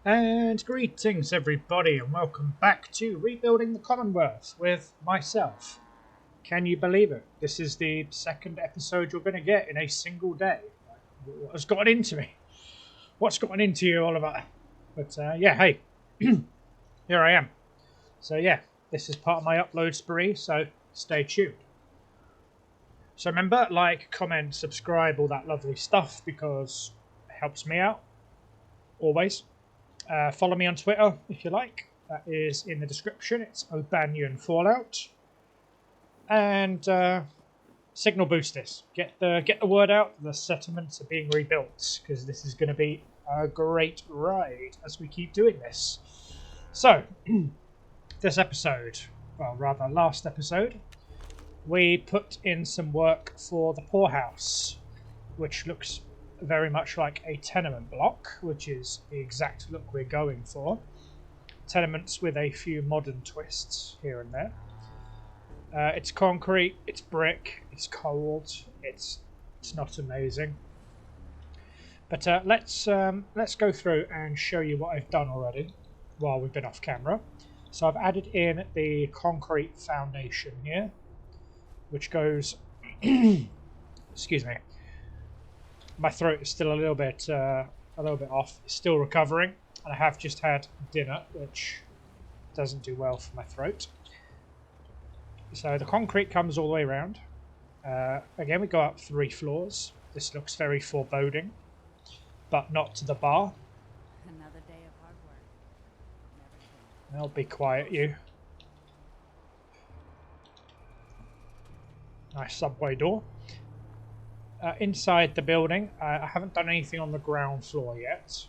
And greetings everybody and welcome back to Rebuilding the Commonwealth with myself. Can you believe it? This is the second episode you're going to get in a single day. What has gotten into me? What's gotten into you, Oliver? But yeah, hey, here I am. So yeah, this is part of my upload spree, so stay tuned. So remember, like, comment, subscribe, all that lovely stuff because it helps me out, always. Follow me on Twitter if you like. That is in the description. It's O'Banion Fallout. And signal boost this. Get the word out. The settlements are being rebuilt because this is going to be a great ride as we keep doing this. So, this episode, well, rather last episode, we put in some work for the poorhouse, which looks very much like a tenement block, which is the exact look we're going for. Tenements with a few modern twists here and there. It's concrete, it's brick, it's cold, it's not amazing. But let's go through and show you what I've done already while we've been off camera. So I've added in the concrete foundation here, which goes excuse me. My throat is still a little bit off. It's still recovering, and I have just had dinner, which doesn't do well for my throat. So the concrete comes all the way around. Again, we go up 3 floors. This looks very foreboding, but not to the bar. Another day of hard work. I'll be quiet, you. Nice subway door. Inside the building, I haven't done anything on the ground floor yet,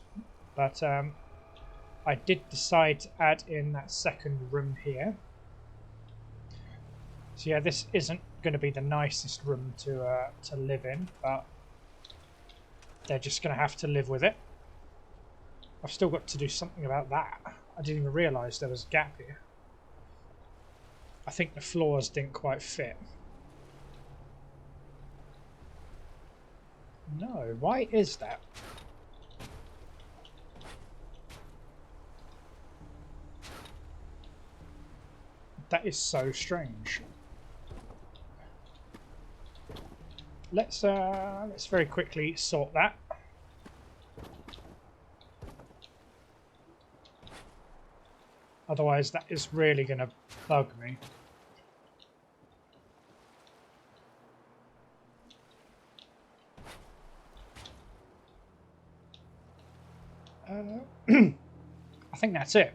but I did decide to add in that second room here. So yeah, this isn't going to be the nicest room to live in, but they're just going to have to live with it. I've still got to do something about that. I didn't even realise there was a gap here. I think the floors didn't quite fit. No, why is that? That is so strange. Let's very quickly sort that. Otherwise, that is really going to bug me. I think that's it.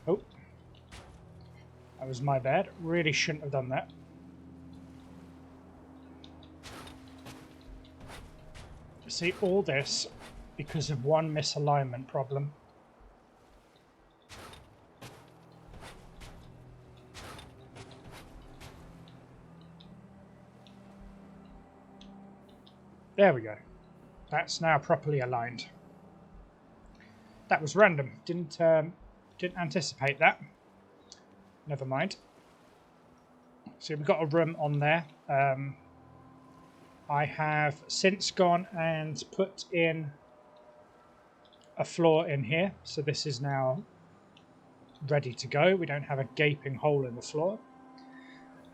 Oh, that was my bad. Really shouldn't have done that. See, all this because of one misalignment problem. There we go. That's now properly aligned. That was random. Didn't anticipate that. Never mind. So we've got a room on there. I have since gone and put in a floor in here. So this is now ready to go. We don't have a gaping hole in the floor.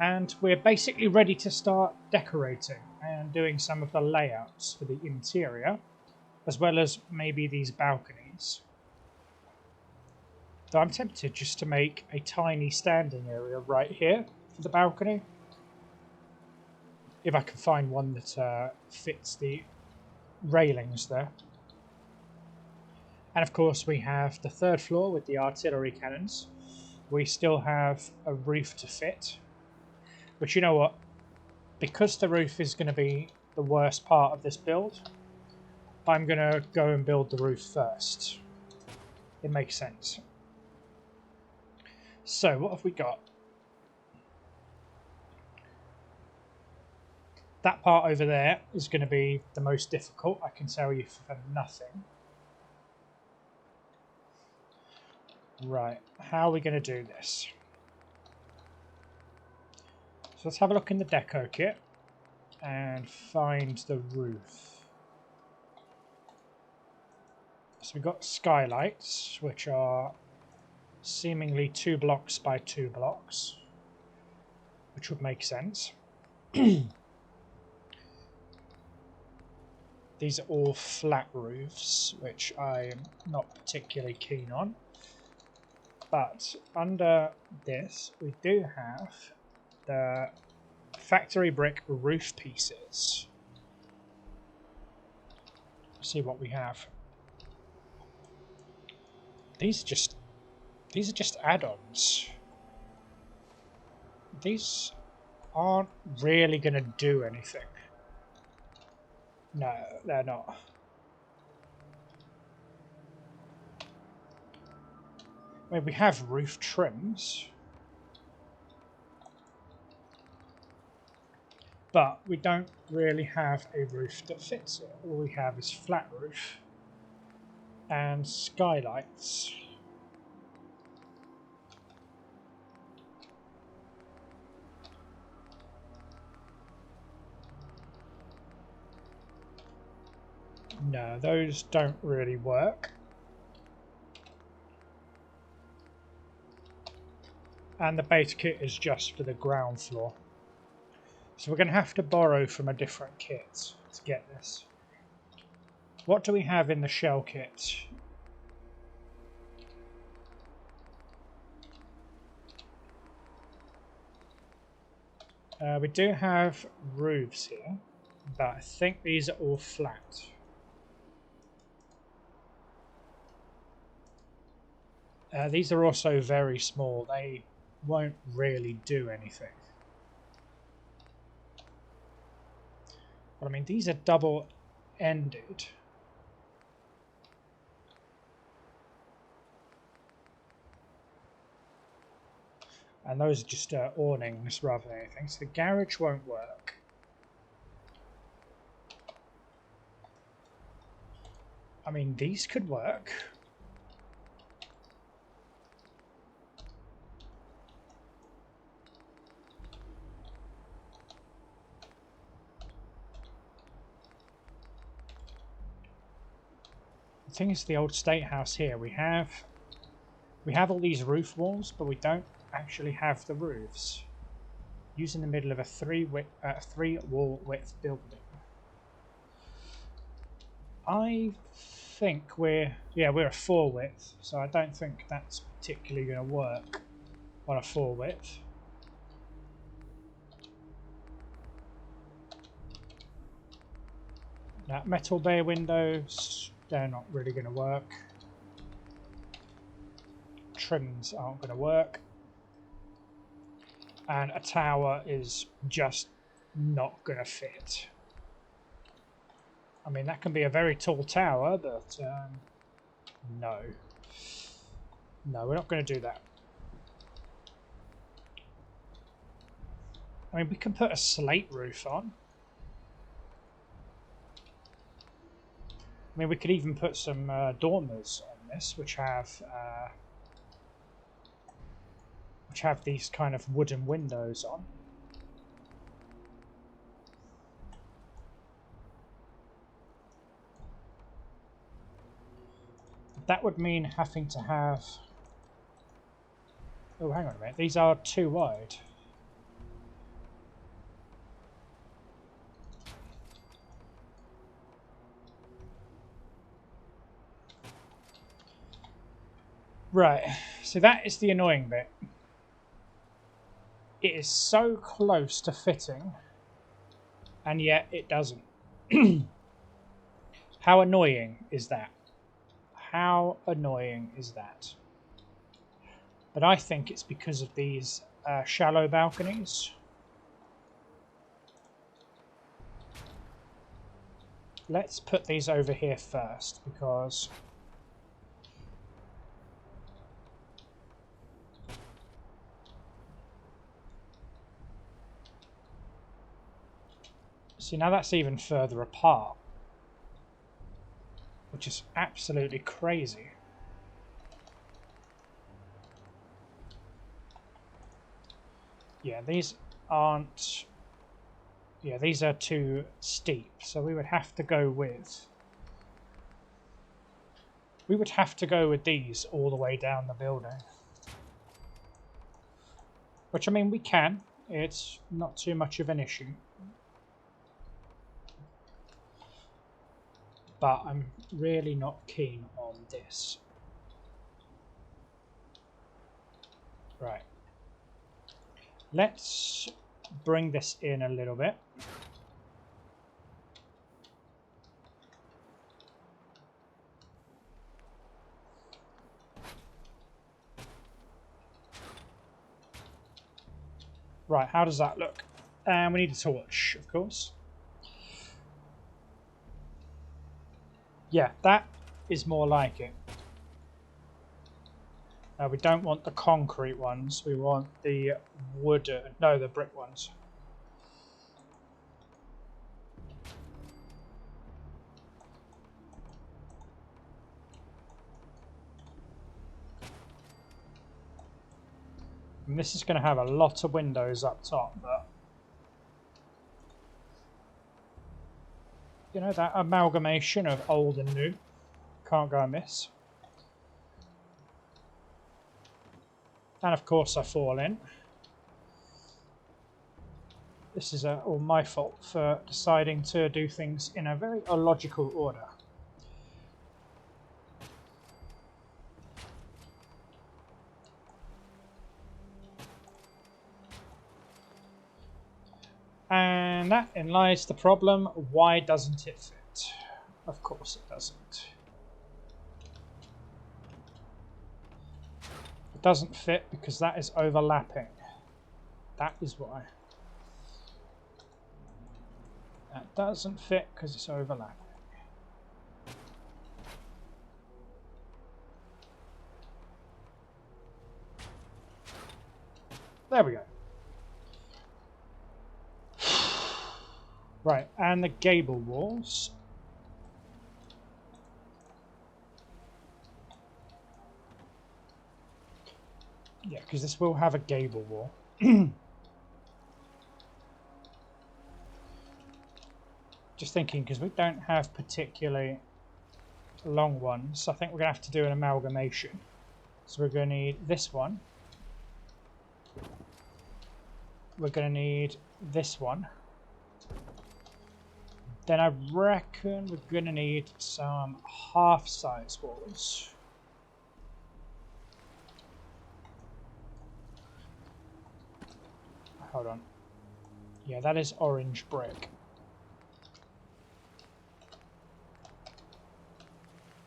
And we're basically ready to start decorating and doing some of the layouts for the interior, as well as maybe these balconies. Though I'm tempted just to make a tiny standing area right here for the balcony. If I can find one that fits the railings there. And of course we have the 3rd floor with the artillery cannons. We still have a roof to fit. But you know what? Because the roof is going to be the worst part of this build, I'm going to go and build the roof first. It makes sense. So, what have we got? That part over there is going to be the most difficult, I can tell you for nothing. Right, how are we going to do this? So let's have a look in the deco kit and find the roof. So we've got skylights, which are seemingly 2 blocks by 2 blocks, which would make sense. These are all flat roofs, which I'm not particularly keen on. But under this, we do have the factory brick roof pieces. Let's see what we have. These are just add-ons. These aren't really going to do anything. No, they're not. I mean, we have roof trims, but we don't really have a roof that fits it. All we have is flat roof and skylights. No, those don't really work. And the base kit is just for the ground floor. So we're going to have to borrow from a different kit to get this. What do we have in the shell kit? We do have roofs here, but I think these are all flat. These are also very small. They won't really do anything. But I mean, these are double-ended. And those are just awnings rather than anything. So the garage won't work. I mean, these could work. The thing is, the old state house here, we have all these roof walls, but we don't actually have the roofs. Using the middle of a 3 wall width building. I think we're a 4 width, so I don't think that's particularly going to work on a 4 width. Now, metal bay windows, they're not really going to work. Trims aren't going to work. And a tower is just not going to fit. I mean, that can be a very tall tower, but no. No, we're not going to do that. I mean, we can put a slate roof on. I mean, we could even put some dormers on this, which have these kind of wooden windows on. That would mean having to have... Oh, hang on a minute. These are too wide. Right, so that is the annoying bit. It is so close to fitting, and yet it doesn't. How annoying is that? How annoying is that? But I think it's because of these shallow balconies. Let's put these over here first, because... See, now that's even further apart, which is absolutely crazy. Yeah, these aren't... Yeah, these are too steep, so we would have to go with... We would have to go with these all the way down the building. Which, I mean, we can. It's not too much of an issue. But I'm really not keen on this. Right. Let's bring this in a little bit. Right, how does that look? And we need a torch, of course. Yeah, that is more like it. We don't want the concrete ones. We want the wood... no, the brick ones. And this is going to have a lot of windows up top, but... You know, that amalgamation of old and new. Can't go amiss. And of course I fall in. This is all my fault for deciding to do things in a very illogical order. And that lies the problem. Why doesn't it fit? Of course it doesn't. It doesn't fit because that is overlapping. That is why. That doesn't fit because it's overlapping. There we go. Right, and the gable walls. Yeah, because this will have a gable wall. Just thinking, because we don't have particularly long ones, I think we're going to have to do an amalgamation. So we're going to need this one. We're going to need this one. Then I reckon we're going to need some half-size walls. Hold on. Yeah, that is orange brick.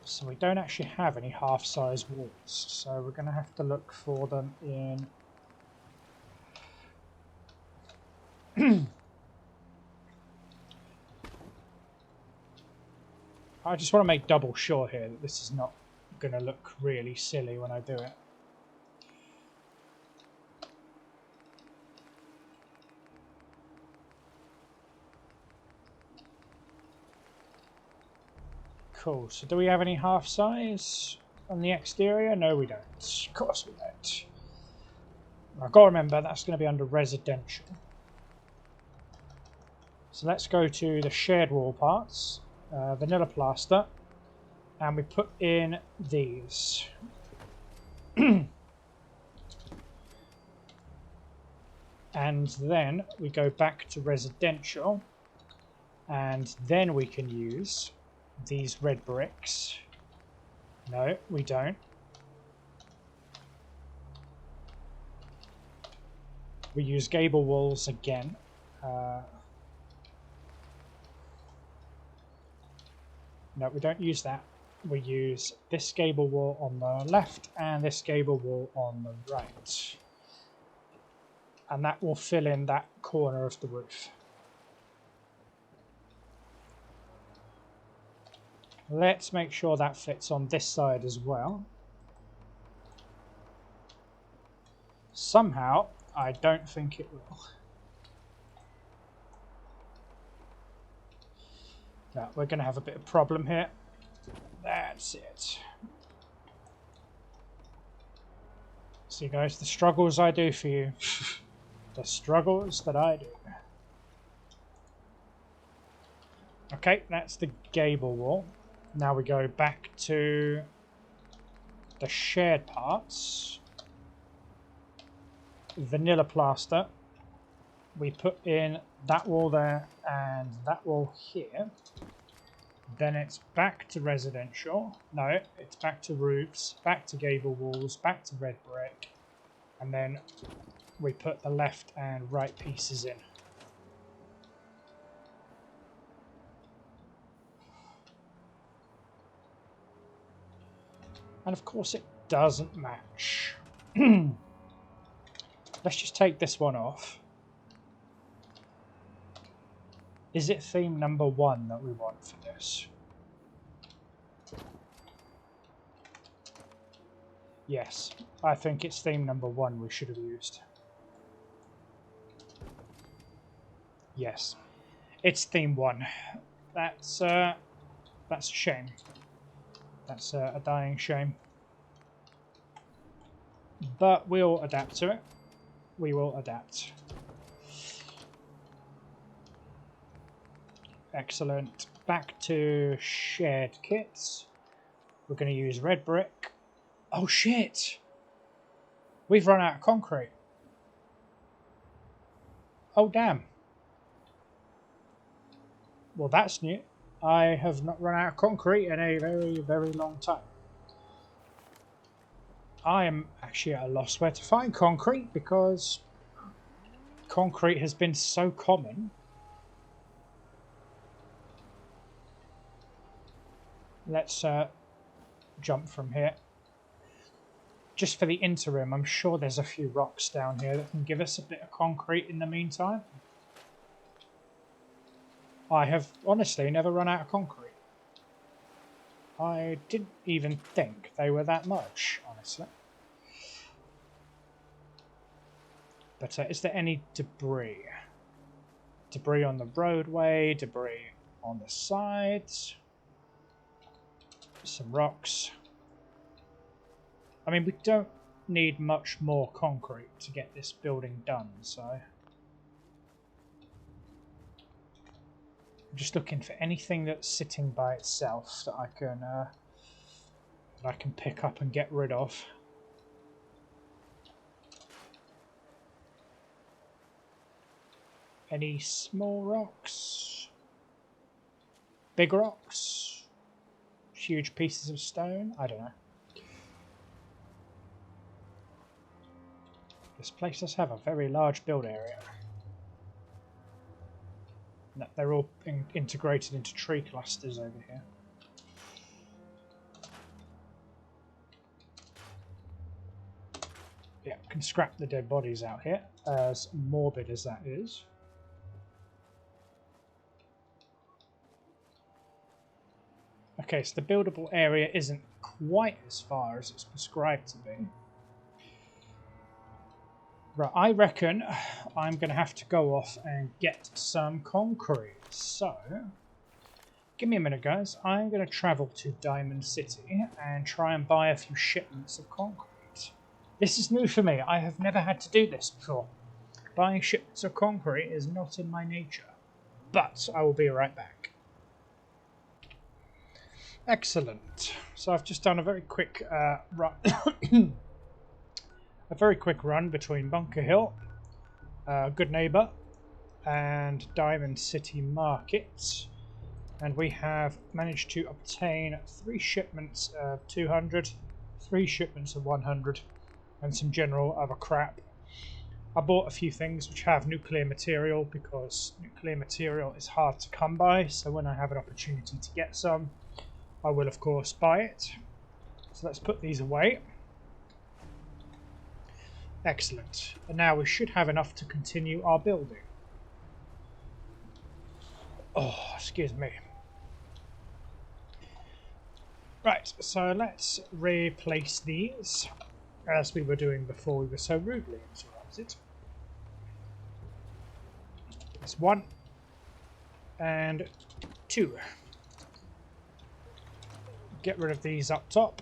So we don't actually have any half-size walls. So we're going to have to look for them in... I just want to make double sure here that this is not going to look really silly when I do it. Cool, so do we have any half size on the exterior? No, we don't. Of course we don't. I've got to remember that's going to be under residential. So let's go to the shared wall parts. Vanilla plaster, and we put in these. And then we go back to residential, and then we can use these red bricks. No, we don't. We use gable walls again. No, we don't use that. We use this gable wall on the left and this gable wall on the right. And that will fill in that corner of the roof. Let's make sure that fits on this side as well. Somehow, I don't think it will. No, we're going to have a bit of problem here. That's it. See guys, the struggles I do for you. The struggles that I do. Okay, that's the gable wall. Now we go back to the shared parts. Vanilla plaster. We put in that wall there and that wall here. Then it's back to residential. No, it's back to roofs, back to gable walls, back to red brick. And then we put the left and right pieces in. And of course it doesn't match. Let's just take this one off. Is it theme number 1 that we want for this? Yes, I think it's theme number 1 we should have used. Yes, it's theme 1. That's a shame. That's a dying shame. But we'll adapt to it. We will adapt. Excellent. Back to shared kits. We're going to use red brick. Oh shit! We've run out of concrete. Oh damn. Well, that's new. I have not run out of concrete in a very, very long time. I am actually at a loss where to find concrete because concrete has been so common. Let's jump from here. Just for the interim, I'm sure there's a few rocks down here that can give us a bit of concrete in the meantime. I have honestly never run out of concrete. I didn't even think they were that much, honestly. But is there any debris? Debris on the roadway, debris on the sides. Some rocks. I mean, we don't need much more concrete to get this building done, so... I'm just looking for anything that's sitting by itself that I can pick up and get rid of. Any small rocks? Big rocks? Huge pieces of stone? I don't know. This place does have a very large build area. They're all integrated into tree clusters over here. Yeah, can scrap the dead bodies out here, as morbid as that is. Okay, so the buildable area isn't quite as far as it's prescribed to be. Right, I reckon I'm going to have to go off and get some concrete. So, give me a minute, guys. I'm going to travel to Diamond City and try and buy a few shipments of concrete. This is new for me. I have never had to do this before. Buying shipments of concrete is not in my nature. But I will be right back. Excellent. So I've just done a very quick run. A very quick run between Bunker Hill, Good Neighbour, and Diamond City Market, and we have managed to obtain 3 shipments of 200, 3 shipments of 100, and some general other crap. I bought a few things which have nuclear material because nuclear material is hard to come by, so when I have an opportunity to get some, I will of course buy it. So let's put these away. Excellent. And now we should have enough to continue our building. Oh, excuse me. Right, so let's replace these as we were doing before we were so rudely interrupted. There's 1 and 2. Get rid of these up top.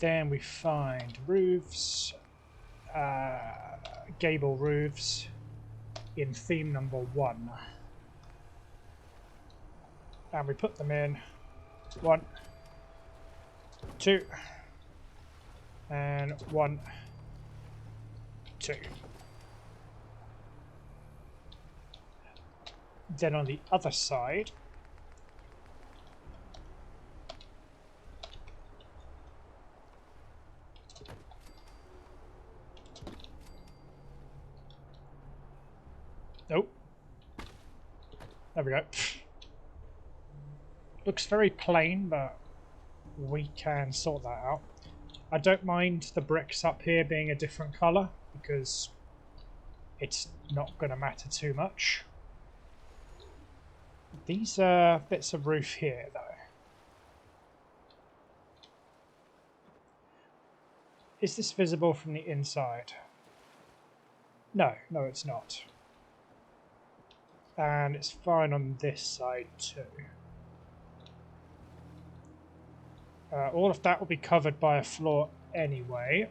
Then we find roofs, gable roofs in theme number 1. And we put them in 1, 2, and 1, 2. Then on the other side, nope. There we go. Looks very plain, but we can sort that out. I don't mind the bricks up here being a different colour because it's not going to matter too much. These bits of roof here, though. Is this visible from the inside? No, it's not. And it's fine on this side too. All of that will be covered by a floor anyway.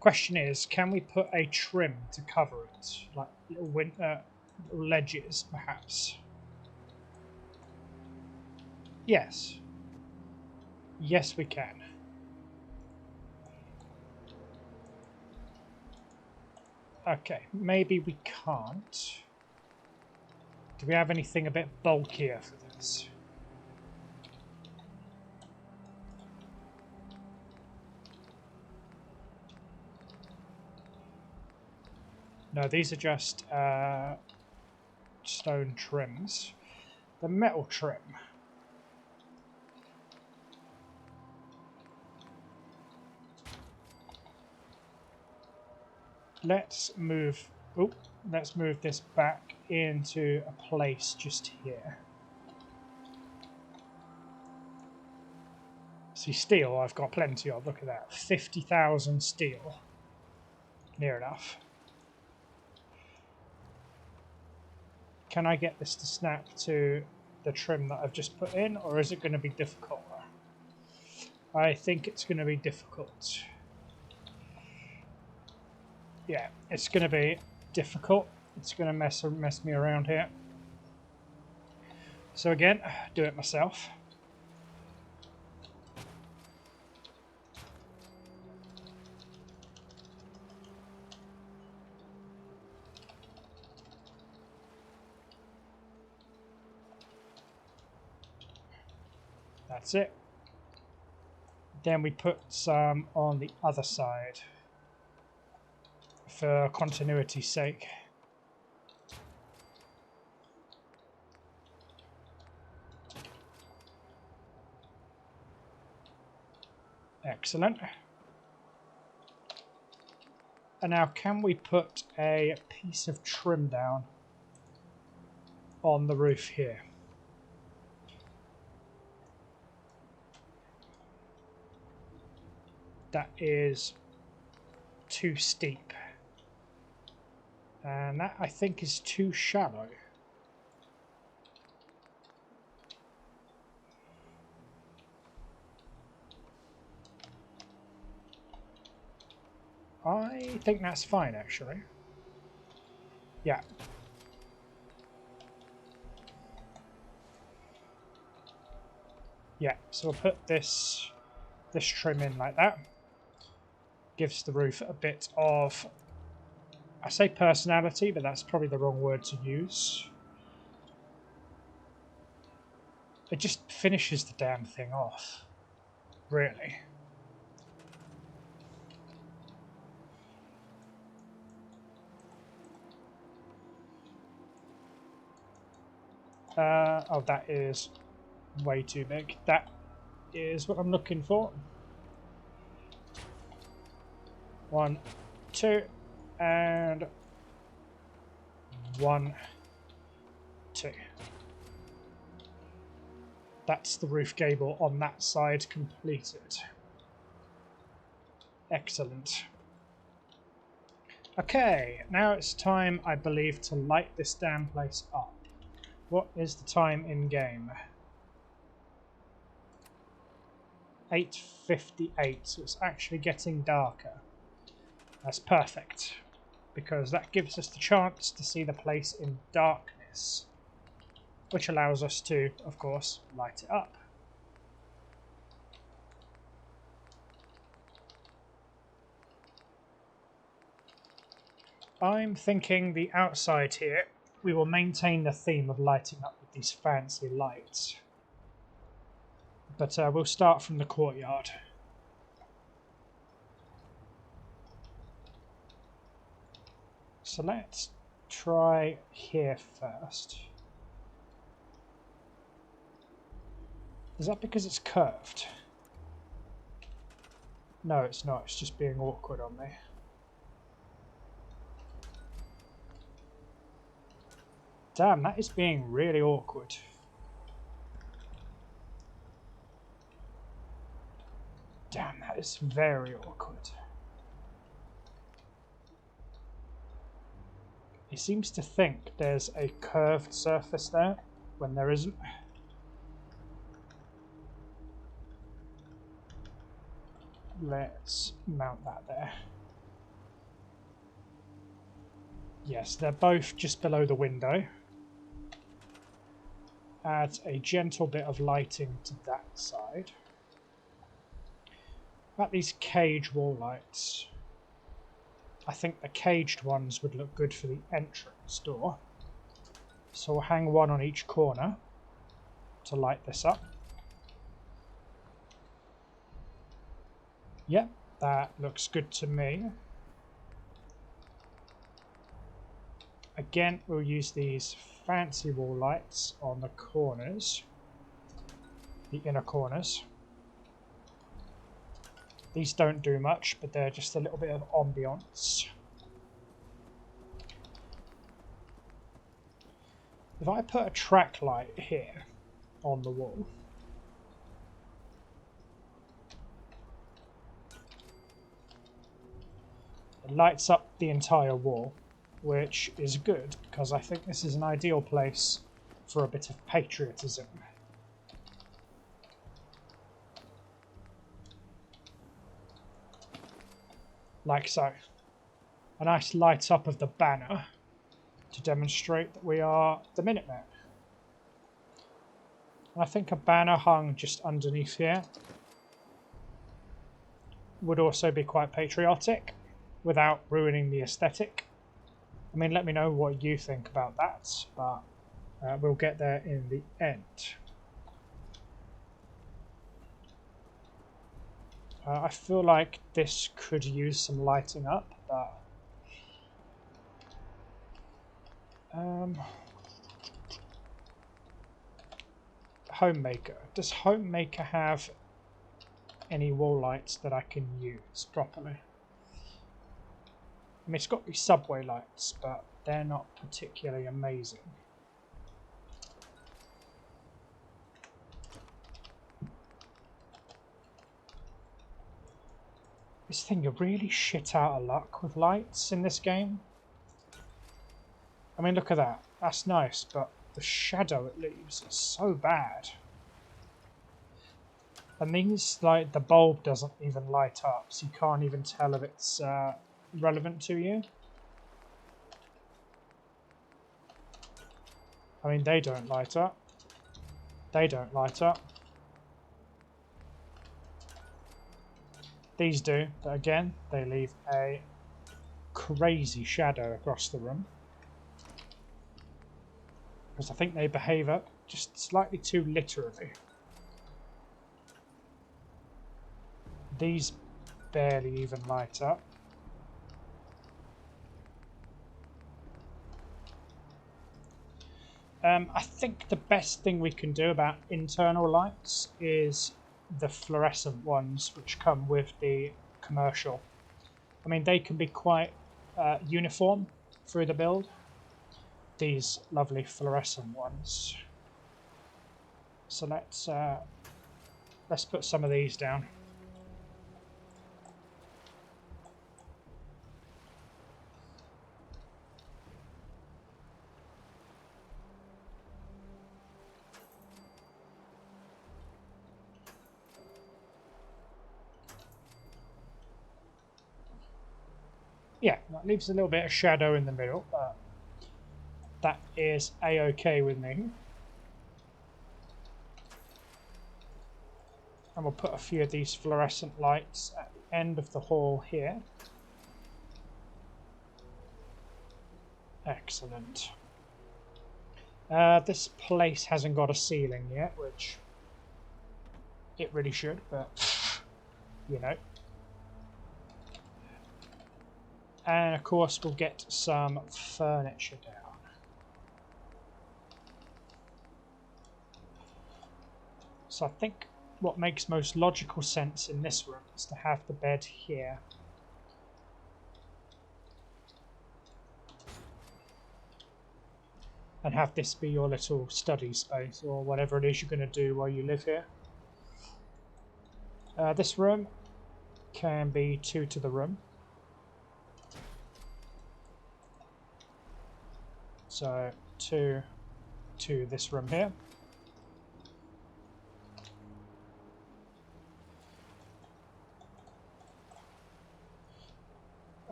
Question is, can we put a trim to cover it? Like little ledges, perhaps? Yes. Yes, we can. Okay, maybe we can't. Do we have anything a bit bulkier for this? No, these are just stone trims. The metal trim. Let's move this back into a place just here. See, steel I've got plenty of. Look at that. 50,000 steel. Near enough. Can I get this to snap to the trim that I've just put in, or is it going to be difficult? I think it's going to be difficult. Yeah, it's going to be difficult. It's going to mess me around here. So again, do it myself. That's it. Then we put some on the other side for continuity's sake. Excellent. And now can we put a piece of trim down on the roof here? That is too steep. And that, I think, is too shallow. I think that's fine, actually. Yeah. Yeah, so we'll put this trim in like that. Gives the roof a bit of, I say personality, but that's probably the wrong word to use. It just finishes the damn thing off, really. Oh, that is way too big. That is what I'm looking for. 1, 2, and 1, 2. That's the roof gable on that side completed. Excellent. Okay, now it's time, I believe, to light this damn place up. What is the time in game? 8:58, so it's actually getting darker. That's perfect, because that gives us the chance to see the place in darkness, which allows us to, of course, light it up. I'm thinking the outside here, we will maintain the theme of lighting up with these fancy lights. But we'll start from the courtyard. So let's try here first. Is that because it's curved? No, it's not. It's just being awkward on me. Damn, that is being really awkward. Damn, that is very awkward. He seems to think there's a curved surface there when there isn't. Let's mount that there. Yes, they're both just below the window. Add a gentle bit of lighting to that side. About these cage wall lights. I think the caged ones would look good for the entrance door. So we'll hang one on each corner to light this up. Yep, that looks good to me. Again, we'll use these fancy wall lights on the corners, the inner corners. These don't do much, but they're just a little bit of ambience. If I put a track light here on the wall, it lights up the entire wall, which is good because I think this is an ideal place for a bit of patriotism. Like so. A nice light up of the banner to demonstrate that we are the Minutemen. And I think a banner hung just underneath here would also be quite patriotic without ruining the aesthetic. I mean, let me know what you think about that, but we'll get there in the end. I feel like this could use some lighting up, but Homemaker. Does Homemaker have any wall lights that I can use properly? I mean, it's got these subway lights, but they're not particularly amazing. This thing, you're really shit out of luck with lights in this game. I mean, look at that. That's nice, but the shadow it leaves is so bad. And these, like, the bulb doesn't even light up, so you can't even tell if it's relevant to you. I mean, they don't light up. They don't light up. These do, but again, they leave a crazy shadow across the room. Because I think they behave up just slightly too literally. These barely even light up. I think the best thing we can do about internal lights is the fluorescent ones which come with the commercial. I mean, they can be quite uniform through the build. These lovely fluorescent ones. So let's put some of these down. Yeah, that leaves a little bit of shadow in the middle, but that is a-okay with me. And we'll put a few of these fluorescent lights at the end of the hall here. Excellent. This place hasn't got a ceiling yet, which it really should, but you know. And of course we'll get some furniture down. So I think what makes most logical sense in this room is to have the bed here. And have this be your little study space or whatever it is you're going to do while you live here. This room can be 2 to the room. So 2 to this room here.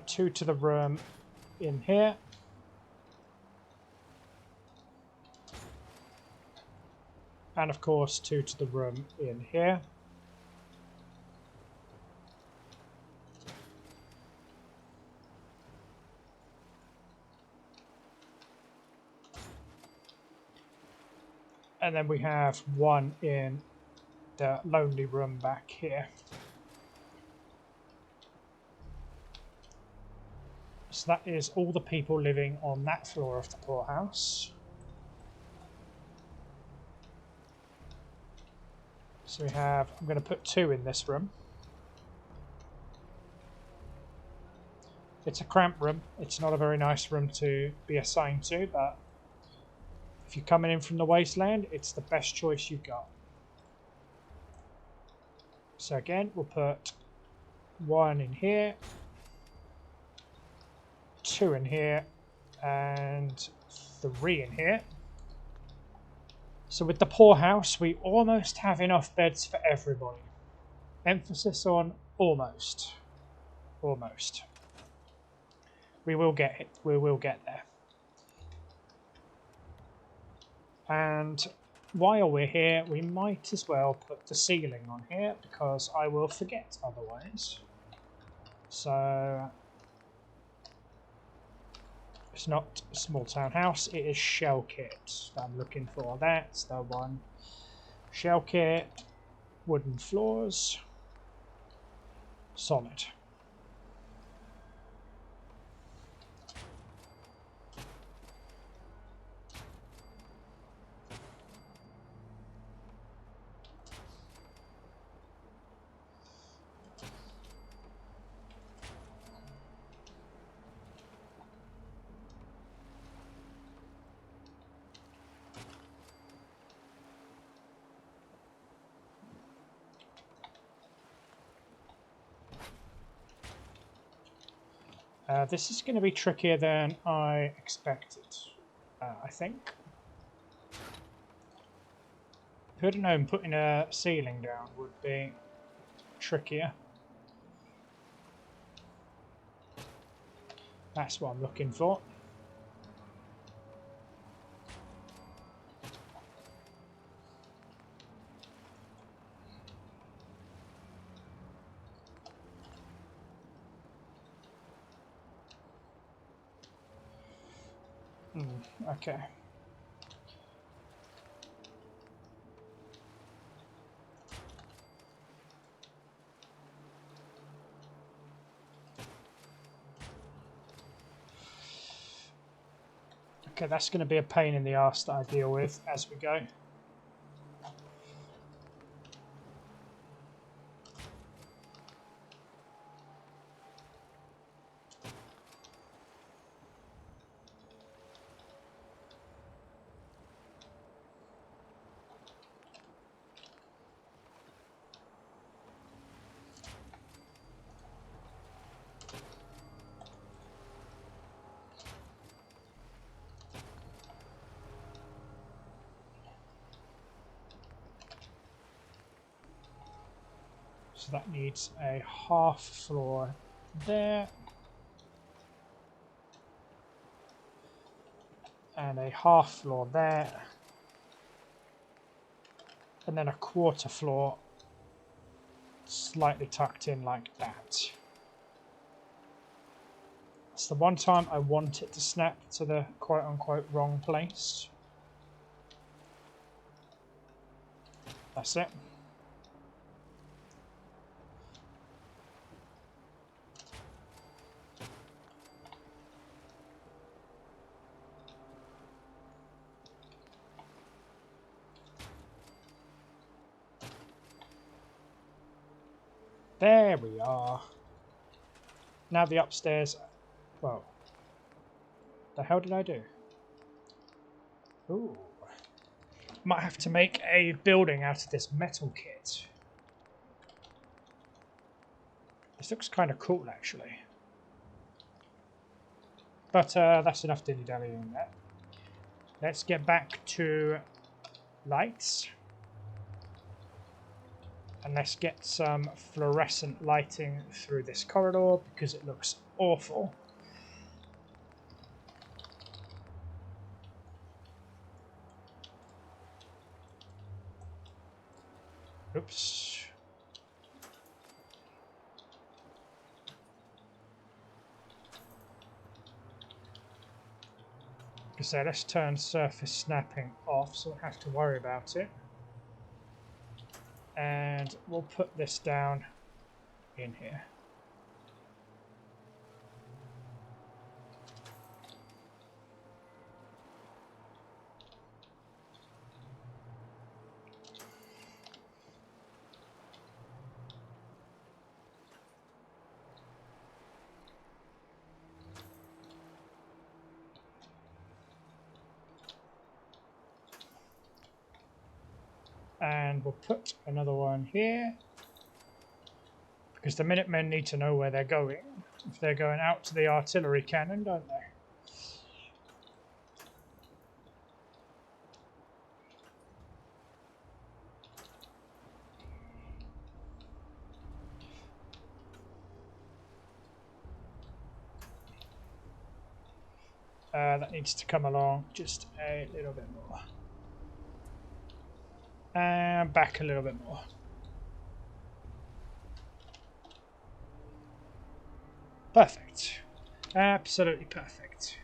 Two to the room in here. And of course 2 to the room in here. And then we have 1 in the lonely room back here. So that is all the people living on that floor of the poorhouse. So we have, I'm going to put 2 in this room. It's a cramped room. It's not a very nice room to be assigned to, but if you're coming in from the wasteland, it's the best choice you've got. So again, we'll put 1 in here, 2 in here, and 3 in here. So with the poorhouse, we almost have enough beds for everybody. Emphasis on almost. Almost. We will get it. We will get there. And while we're here, we might as well put the ceiling on here because I will forget otherwise. So it's not a small town house, it is shell kit that I'm looking for. That's the one. Shell kit, wooden floors, solid. This is going to be trickier than I expected, I think. Who would have known putting a ceiling down would be trickier. That's what I'm looking for. Okay. Okay, that's going to be a pain in the arse that I deal with as we go. So that needs a half floor there. and a half floor there, and then a quarter floor slightly tucked in like that. It's the one time I want it to snap to the quote-unquote wrong place. That's it. There we are. Now the upstairs... Well, the hell did I do? Ooh. Might have to make a building out of this metal kit. This looks kind of cool, actually. But that's enough dilly-dallying there. Let's get back to lights. And let's get some fluorescent lighting through this corridor because it looks awful. Oops. So let's turn surface snapping off so we don't have to worry about it. And we'll put this down in here. And we'll put another one here because the Minutemen need to know where they're going. If they're going out to the artillery cannon, don't they? That needs to come along just a little bit more. And back a little bit more. Perfect. Absolutely perfect.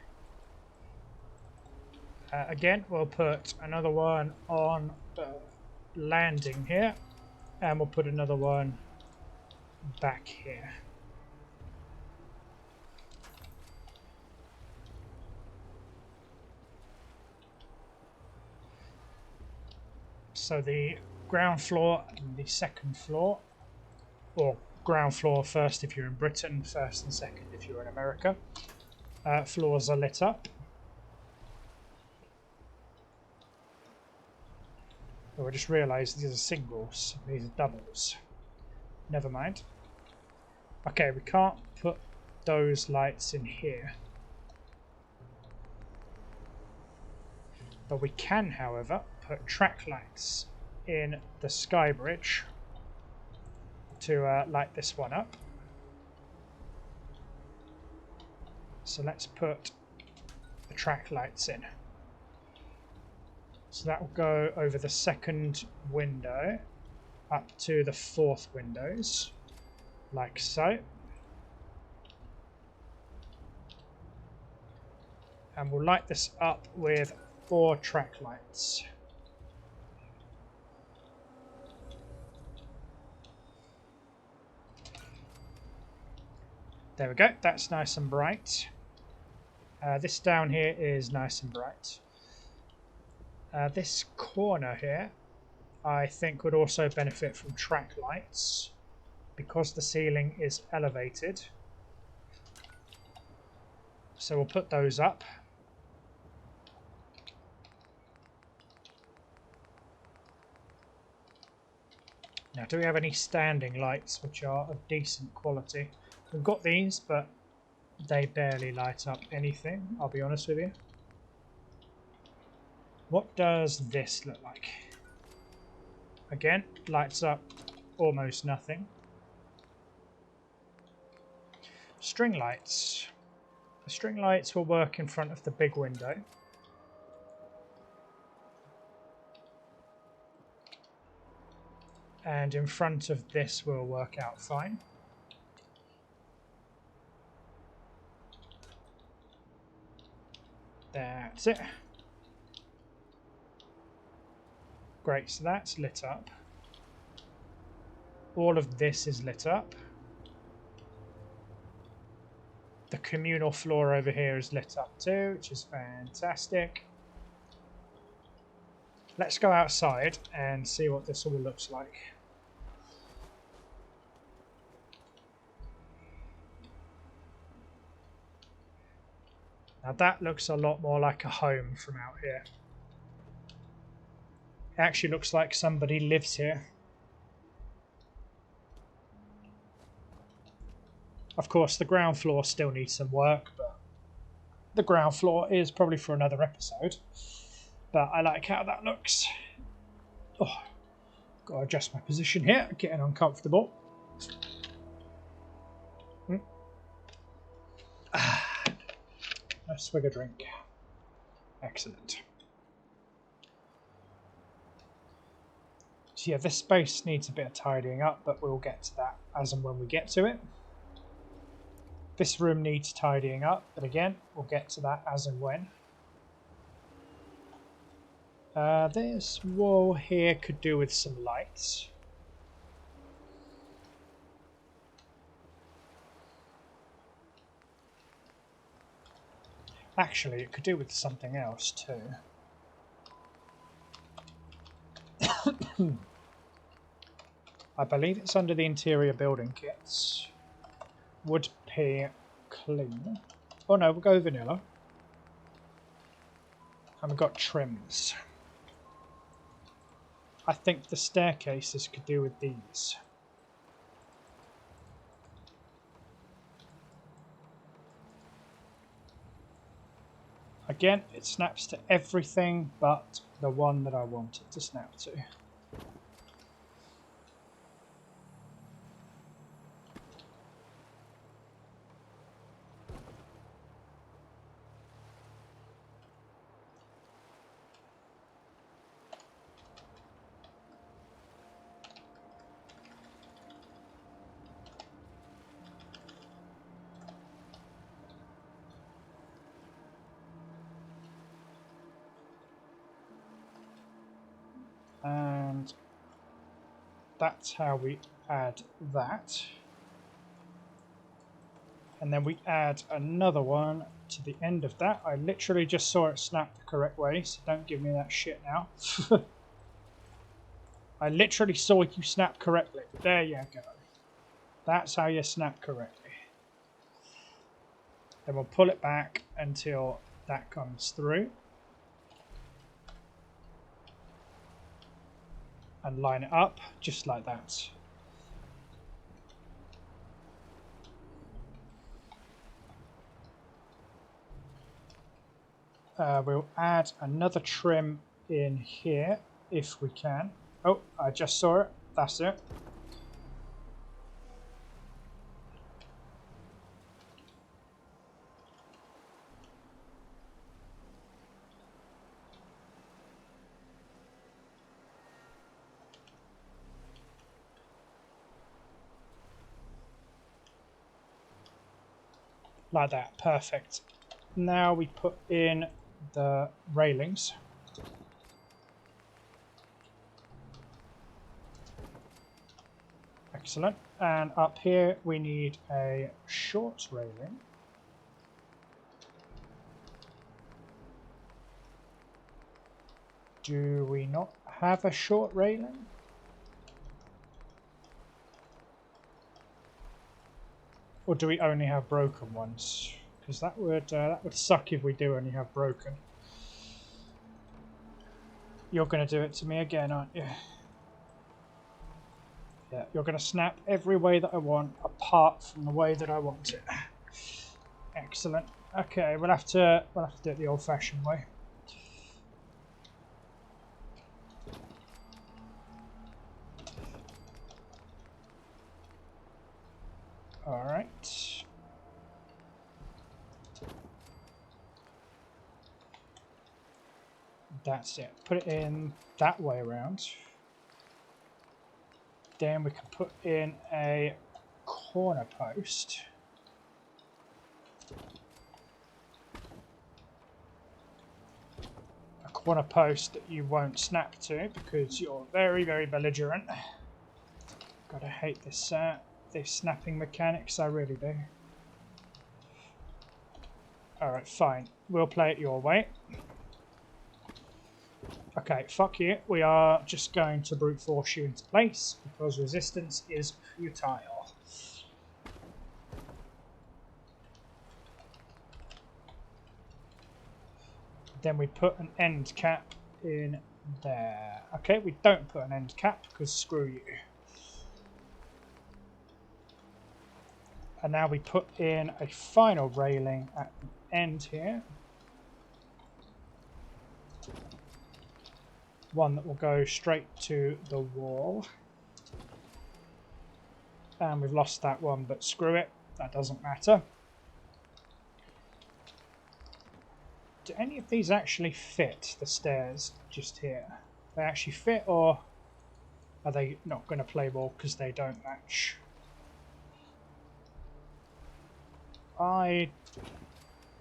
Again, we'll put another one on the landing here. And we'll put another one back here. So the ground floor and the second floor, or ground floor first if you're in Britain, first and second if you're in America, floors are lit up. Oh, I just realised these are singles, these are doubles. Never mind. Okay, we can't put those lights in here. But we can, however, put track lights in the sky bridge to light this one up. So let's put the track lights in. So that will go over the second window up to the fourth windows, like so. And we'll light this up with 4 track lights. There we go, that's nice and bright. This down here is nice and bright. This corner here, I think, would also benefit from track lights because the ceiling is elevated. So we'll put those up. Now, do we have any standing lights which are of decent quality? We've got these, but they barely light up anything, I'll be honest with you. What does this look like? Again, lights up almost nothing. String lights. The string lights will work in front of the big window. And in front of this will work out fine. That's it. Great, so that's lit up. All of this is lit up. The communal floor over here is lit up too, which is fantastic. Let's go outside and see what this all looks like. Now that looks a lot more like a home from out here. It actually looks like somebody lives here. Of course, the ground floor still needs some work, but the ground floor is probably for another episode. But I like how that looks. Oh, got to adjust my position here, getting uncomfortable. A swig of drink. Excellent. So yeah, this space needs a bit of tidying up, but we'll get to that as and when we get to it. This room needs tidying up, but again, we'll get to that as and when. This wall here could do with some lights. Actually, it could do with something else too. I believe it's under the interior building kits. Wood P clean. Oh no, we'll go vanilla. And we've got trims. I think the staircases could do with these. Again, it snaps to everything but the one that I want it to snap to. And that's how we add that. And then we add another one to the end of that. I literally just saw it snap the correct way, so don't give me that shit now. I literally saw you snap correctly. There you go. That's how you snap correctly. Then we'll pull it back until that comes through. And line it up just like that. We'll add another trim in here if we can. Oh, I just saw it. That's it. Like that, perfect. Now we put in the railings. Excellent. And up here we need a short railing. Do we not have a short railing? Or do we only have broken ones? Because that would suck if we do only have broken. You're going to do it to me again, aren't you? Yeah, you're going to snap every way that I want, apart from the way that I want it. Excellent. Okay, we'll have to do it the old-fashioned way. All right. That's it. Put it in that way around. Then we can put in a corner post. A corner post that you won't snap to because you're very, very belligerent. Gotta hate this these snapping mechanics, I really do. Alright, fine. We'll play it your way. Okay, fuck you. We are just going to brute force you into place because resistance is futile. Then we put an end cap in there. Okay, we don't put an end cap because screw you. And now we put in a final railing at the end here. One that will go straight to the wall. And we've lost that one, but screw it. That doesn't matter. Do any of these actually fit the stairs just here? They actually fit, or are they not going to play ball because they don't match? I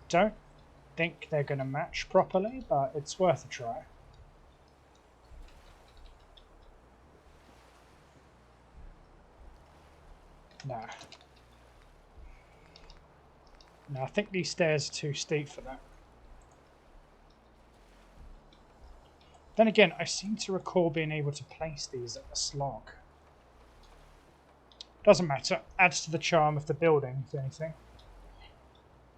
don't think they're going to match properly, but it's worth a try. No. No, I think these stairs are too steep for that. Then again, I seem to recall being able to place these at the slog. Doesn't matter. Adds to the charm of the building, if anything.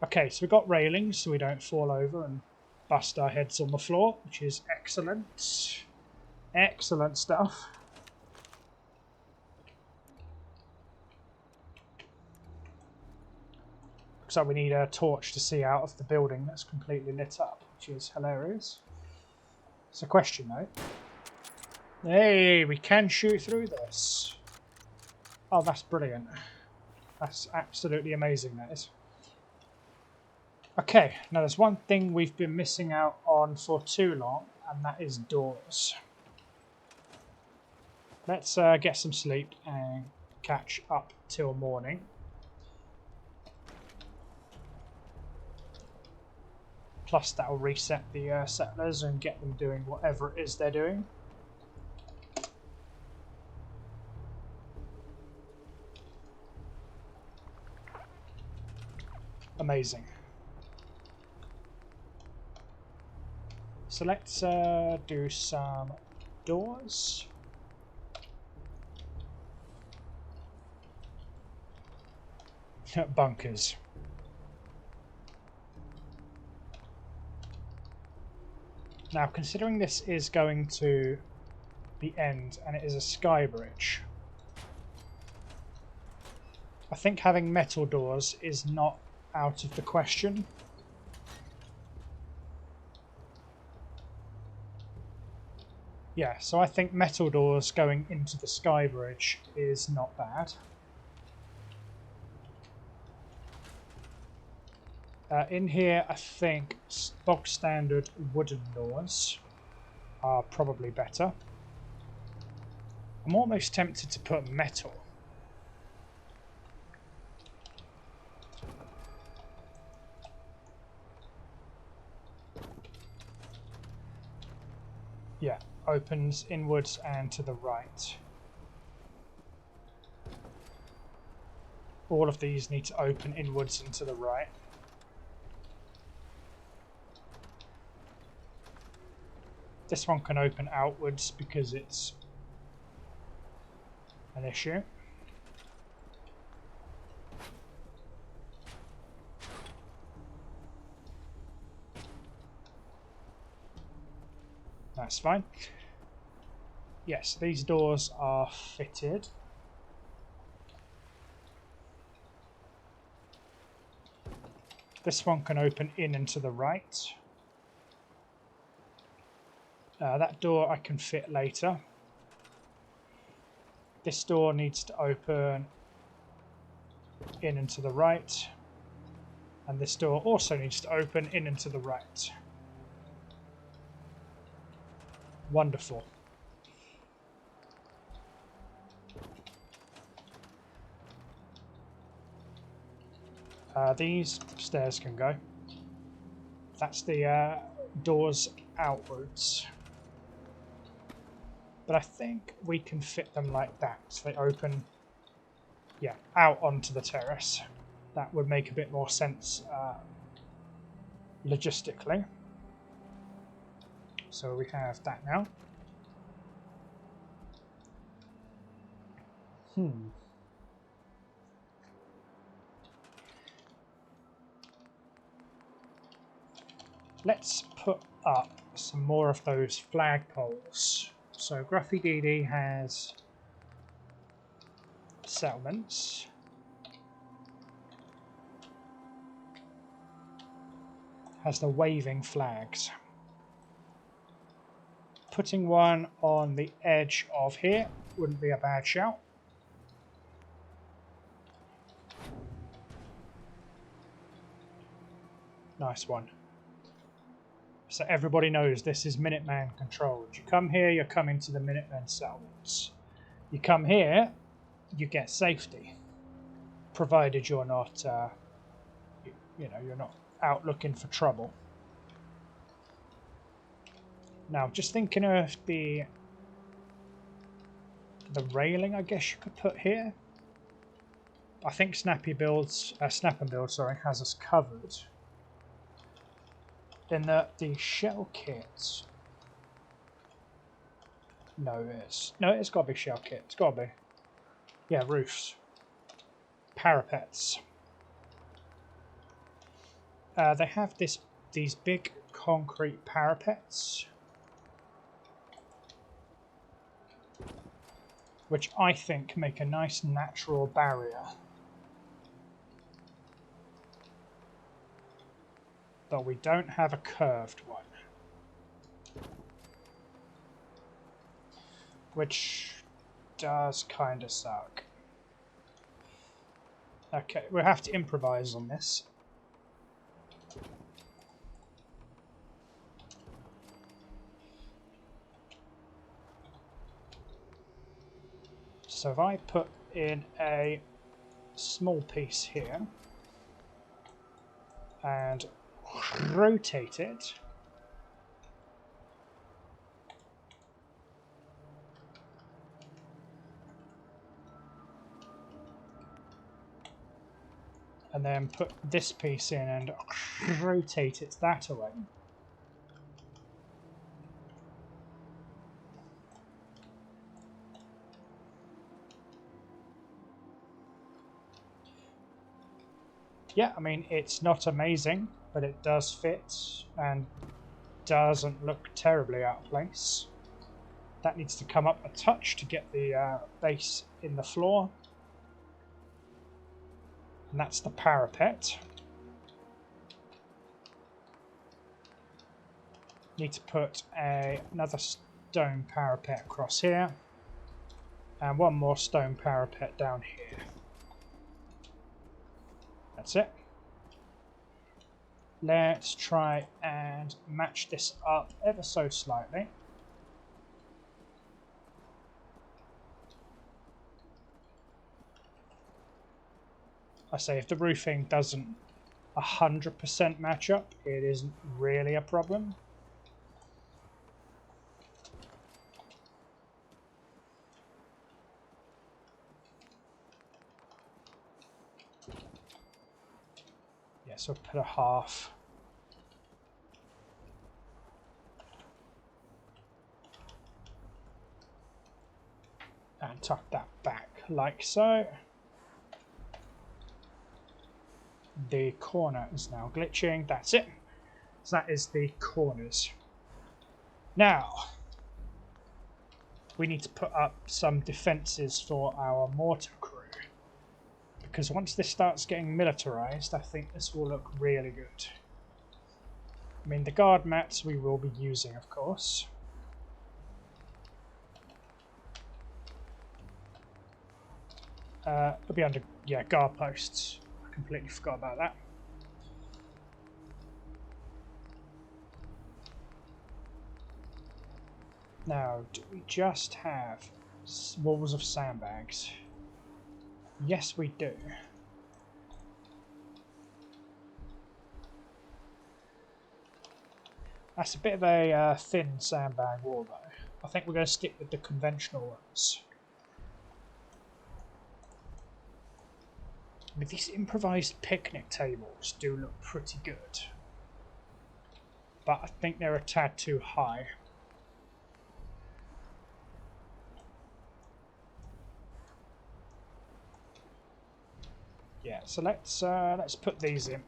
Okay, so we've got railings so we don't fall over and bust our heads on the floor, which is excellent. Excellent stuff. Looks like we need a torch to see out of the building that's completely lit up, which is hilarious. It's a question though. Hey, we can shoot through this. Oh, that's brilliant. That's absolutely amazing, that is. Okay, now there's one thing we've been missing out on for too long, and that is doors. Let's get some sleep and catch up till morning. Plus that'll reset the settlers and get them doing whatever it is they're doing. Amazing. So let's do some doors. Bunkers. Now, considering this is going to the end and it is a sky bridge, I think having metal doors is not out of the question. Yeah, so I think metal doors going into the sky bridge is not bad. In here, I think bog standard wooden doors are probably better. I'm almost tempted to put metal. Yeah, opens inwards and to the right. All of these need to open inwards and to the right. This one can open outwards because it's an issue. That's fine. Yes, these doors are fitted. This one can open in and to the right. That door I can fit later. This door needs to open in and to the right. And this door also needs to open in and to the right. Wonderful. These stairs can go. That's the doors outwards. But I think we can fit them like that. So they open, yeah, out onto the terrace. That would make a bit more sense logistically. So we have that now. Let's put up some more of those flagpoles. So Gruffy DD has settlements. Has the waving flags. Putting one on the edge of here wouldn't be a bad shout. Nice one. So everybody knows this is Minuteman controlled. You come here, you're coming to the Minutemen settlements. You come here, you get safety, provided you're not, you're not out looking for trouble. Now, just thinking of the railing, I guess you could put here. I think Snap and Build, has us covered. In that the shell kit. No, it's got to be shell kit. It's got to be. Yeah, roofs, parapets. They have these big concrete parapets, which I think make a nice natural barrier. But we don't have a curved one. Which does kind of suck. Okay, we'll have to improvise on this. So if I put in a small piece here and rotate it, and then put this piece in and rotate it that way. Yeah, I mean, it's not amazing, but it does fit and doesn't look terribly out of place. That needs to come up a touch to get the base in the floor. And that's the parapet. Need to put another stone parapet across here. And one more stone parapet down here. That's it. Let's try and match this up ever so slightly. I say if the roofing doesn't 100% match up, it isn't really a problem. Yeah, so put a half. And tuck that back like so. The corner is now glitching. That's it. So that is the corners. Now, we need to put up some defences for our mortar crew. Because once this starts getting militarised, I think this will look really good. I mean, the guard mats we will be using, of course. It'll be under, yeah, guard posts. I completely forgot about that. Now, do we just have walls of sandbags? Yes, we do. That's a bit of a thin sandbag wall though. I think we're going to stick with the conventional ones. I mean, these improvised picnic tables do look pretty good. But I think they're a tad too high. Yeah, so let's put these in.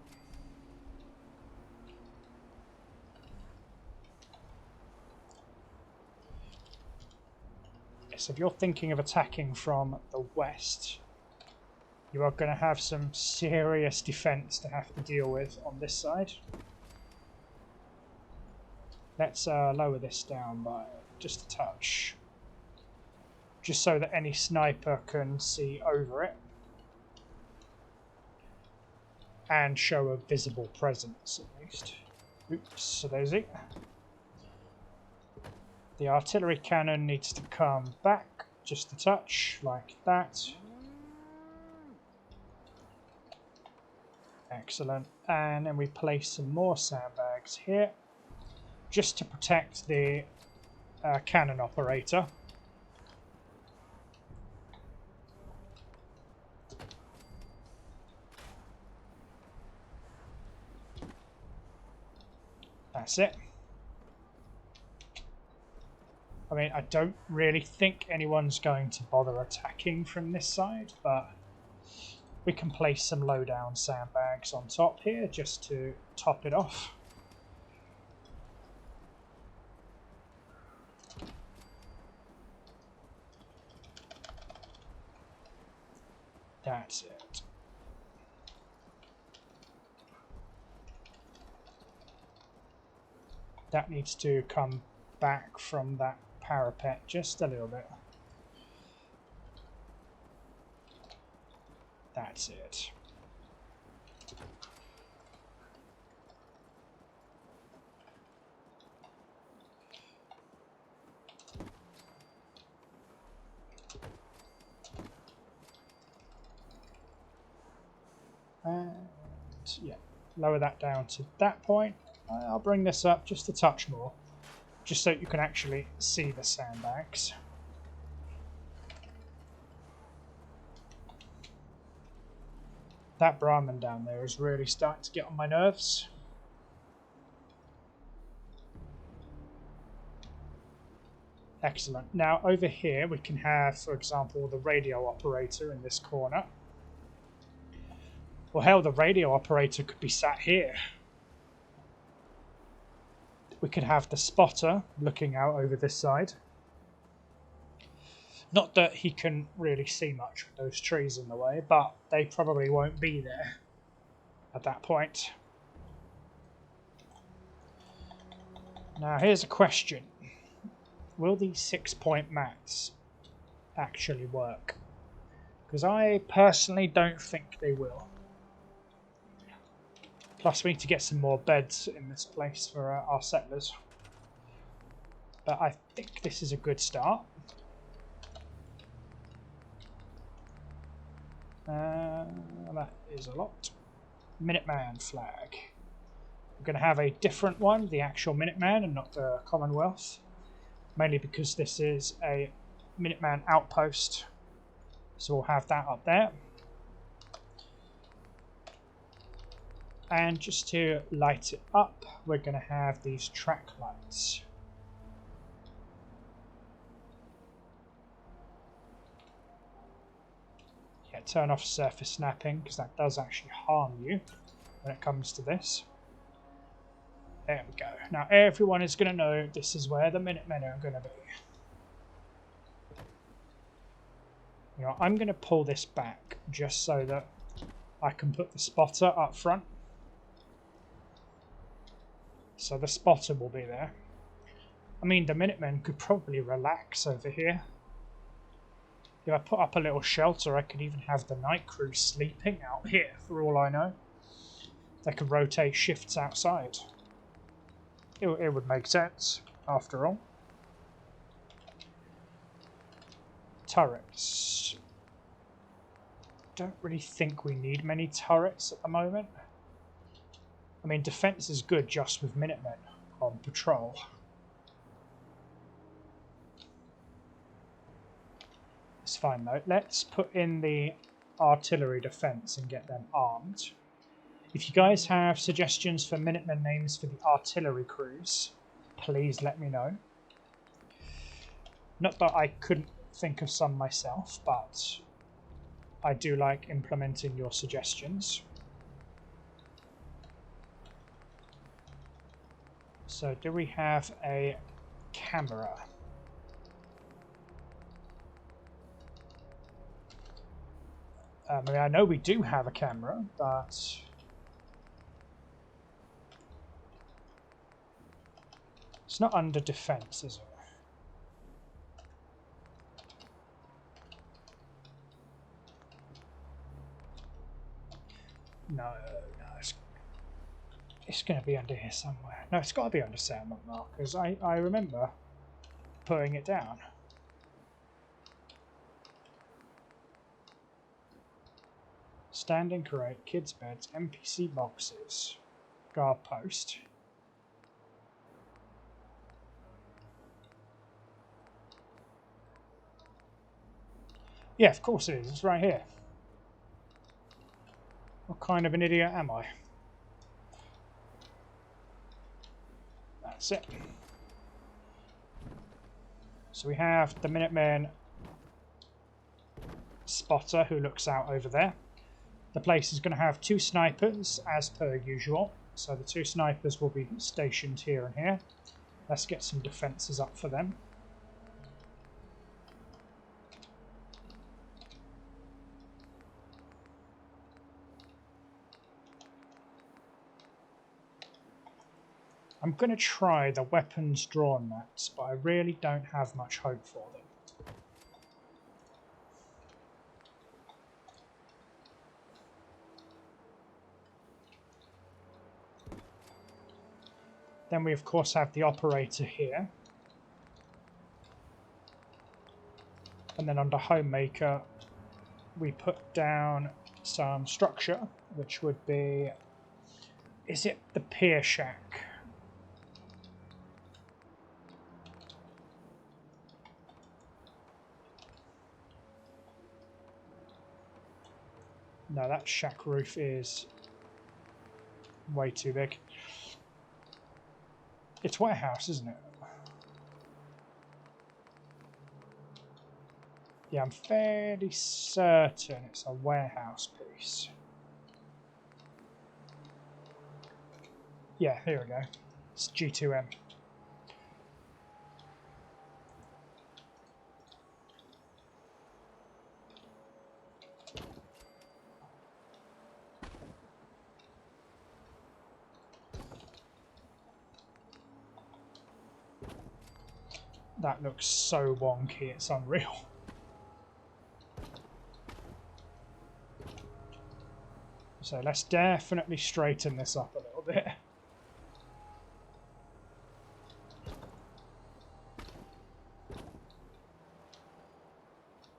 Yes, if you're thinking of attacking from the west, you are going to have some serious defense to have to deal with on this side. Let's lower this down by just a touch, just so that any sniper can see over it and show a visible presence at least. Oops, so there's it. The artillery cannon needs to come back just a touch, like that. Excellent. And then we place some more sandbags here, just to protect the cannon operator. That's it. I mean, I don't really think anyone's going to bother attacking from this side, but we can place some low-down sandbags on top here just to top it off. That's it. That needs to come back from that parapet just a little bit. That's it. And yeah, lower that down to that point. I'll bring this up just a touch more, just so you can actually see the sandbags. That Brahmin down there is really starting to get on my nerves. Excellent. Now over here we can have, for example, the radio operator in this corner. Well, hell, the radio operator could be sat here. We could have the spotter looking out over this side. Not that he can really see much with those trees in the way, but they probably won't be there at that point. Now, here's a question. Will these 6-point mats actually work? Because I personally don't think they will. Plus, we need to get some more beds in this place for our settlers. But I think this is a good start. That is a lot. Minuteman flag. We're going to have a different one, the actual Minuteman and not the Commonwealth. Mainly because this is a Minuteman outpost. So we'll have that up there. And just to light it up, we're going to have these track lights. Yeah, turn off surface snapping, because that does actually harm you when it comes to this. There we go. Now everyone is going to know this is where the Minutemen are going to be. You know, I'm going to pull this back just so that I can put the spotter up front. So the spotter will be there. I mean, the Minutemen could probably relax over here. If I put up a little shelter, I could even have the night crew sleeping out here, for all I know. They could rotate shifts outside. It would make sense, after all. Turrets. Don't really think we need many turrets at the moment. I mean, defense is good just with Minutemen, on patrol. It's fine though. Let's put in the artillery defense and get them armed. If you guys have suggestions for Minutemen names for the artillery crews, please let me know. Not that I couldn't think of some myself, but I do like implementing your suggestions. So do we have a camera? I mean, I know we do have a camera, but it's not under defense, is it? No, it's going to be under here somewhere. No, it's got to be under settlement markers. I remember putting it down. Standing crate, kids' beds, NPC boxes, guard post. Yeah, of course it is. It's right here. What kind of an idiot am I? That's it. So we have the Minutemen spotter who looks out over there. The place is going to have 2 snipers as per usual. So the 2 snipers will be stationed here and here. Let's get some defences up for them. I'm going to try the weapons drawn maps, but I really don't have much hope for them. Then we of course have the operator here. And then under homemaker we put down some structure, which would be, is it the pier shack? No, that shack roof is way too big. It's warehouse, isn't it? Yeah, I'm fairly certain it's a warehouse piece. Yeah, here we go. It's G2M. That looks so wonky, it's unreal. So let's definitely straighten this up a little bit.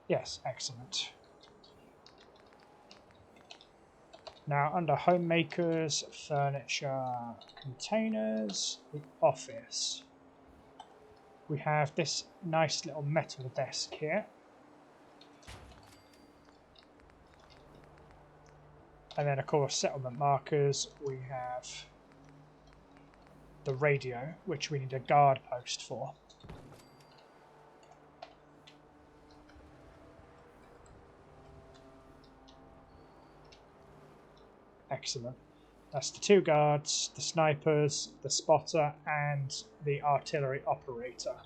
Yes, excellent. Now under homemakers, furniture, containers, the office. We have this nice little metal desk here. And then of course settlement markers, we have the radio, which we need a guard post for. Excellent. That's the 2 guards, the snipers, the spotter, and the artillery operator.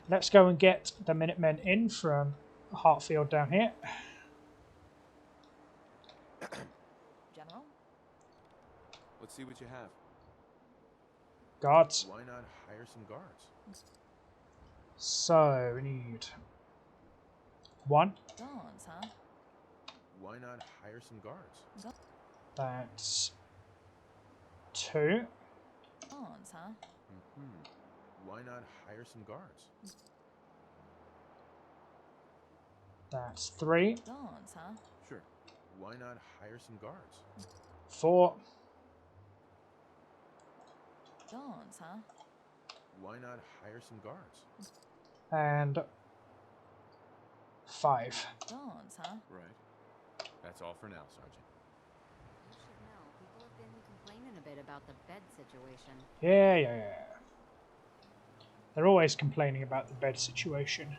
Let's go and get the Minutemen in from Hartfield down here. General? Let's see what you have. Guards. Why not hire some guards? So we need 1. Dawns, huh? Why not hire some guards? That's 2. Dawns, huh? Why not hire some guards? That's 3. Dawns, huh? Sure. Why not hire some guards? 4. Guards, huh? Why not hire some guards? And 5. Guards, huh? Right. That's all for now, Sergeant. You should know, people have been complaining a bit about the bed situation. Yeah. They're always complaining about the bed situation.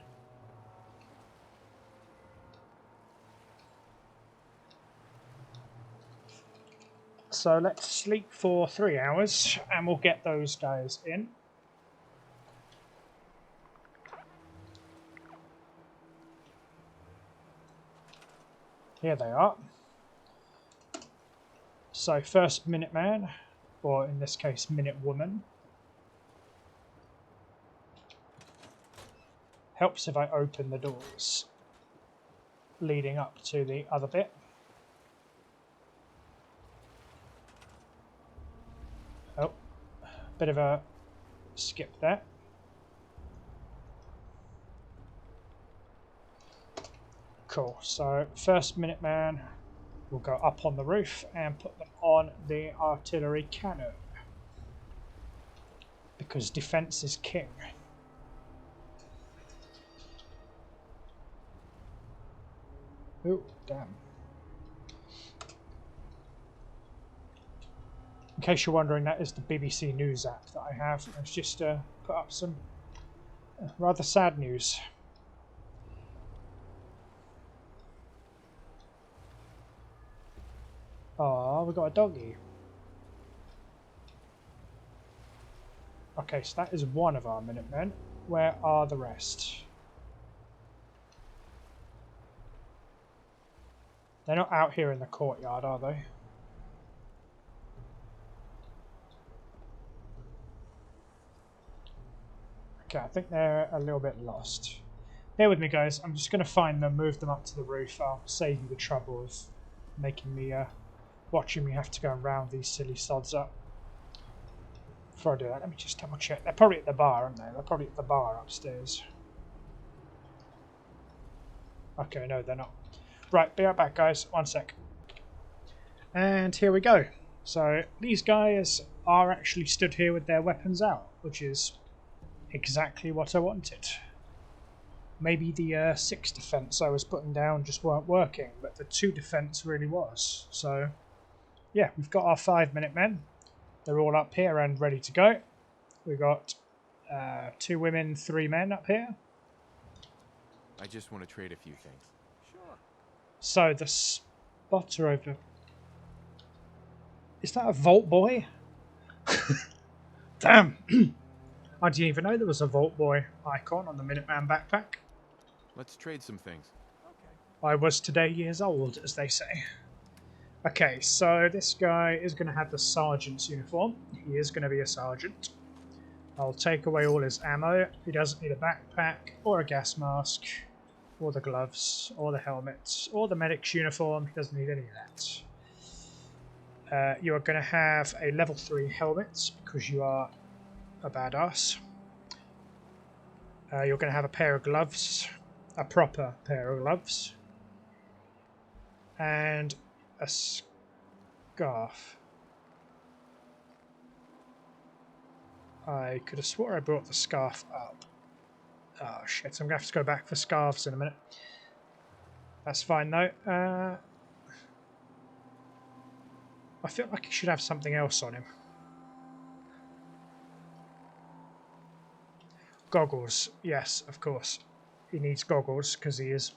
So let's sleep for 3 hours and we'll get those guys in. Here they are. So first Minuteman, or in this case Minutewoman. Helps if I open the doors leading up to the other bit. Oh, bit of a skip there. Cool, so first Minuteman will go up on the roof and put them on the artillery cannon. Because defense is king. Oh, damn. In case you're wondering, that is the BBC News app that I have. It's just put up some rather sad news. Oh, we got a doggy. Okay, so that is one of our Minutemen. Where are the rest? They're not out here in the courtyard, are they? Okay, I think they're a little bit lost. Bear with me, guys. I'm just going to find them, move them up to the roof. I'll save you the trouble of making me, watching me have to go and round these silly sods up. Before I do that, let me just double check. They're probably at the bar, aren't they? They're probably at the bar upstairs. Okay, no, they're not. Right, be right back, guys. 1 sec. And here we go. So these guys are actually stood here with their weapons out, which is exactly what I wanted. Maybe the 6 defense I was putting down just weren't working, but the 2 defense really was. So yeah, we've got our 5 Minutemen. They're all up here and ready to go. We've got 2 women, 3 men up here. I just want to trade a few things. Sure. So the spotter over... Is that a Vault Boy? Damn! I didn't even know there was a Vault Boy icon on the Minuteman backpack. Let's trade some things. Okay. I was today years old, as they say. Okay, so this guy is going to have the sergeant's uniform. He is going to be a sergeant. I'll take away all his ammo. He doesn't need a backpack, or a gas mask, or the gloves, or the helmet, or the medic's uniform. He doesn't need any of that. You are going to have a level 3 helmet, because you are a badass. You're going to have a pair of gloves, a proper pair of gloves, and a scarf. I could have swore I brought the scarf up. Oh shit, I'm going to have to go back for scarves in a minute. That's fine though. I feel like he should have something else on him. Goggles, yes, of course. He needs goggles because he is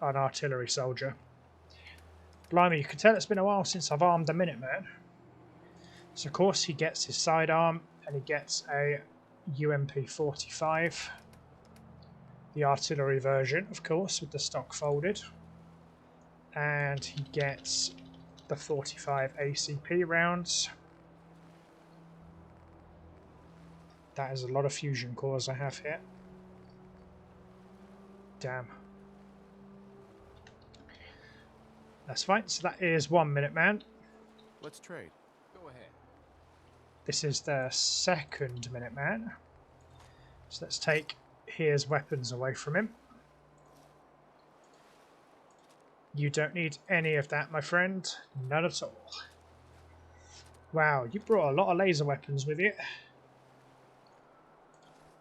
an artillery soldier. Blimey, you can tell it's been a while since I've armed a Minuteman. So of course he gets his sidearm and he gets a UMP45. The artillery version, of course, with the stock folded. And he gets the 45 ACP rounds. That is a lot of fusion cores I have here. Damn. That's fine. So that is 1 Minuteman. Let's trade. Go ahead. This is the 2nd Minuteman. So let's take his weapons away from him. You don't need any of that, my friend. None at all. Wow, you brought a lot of laser weapons with you.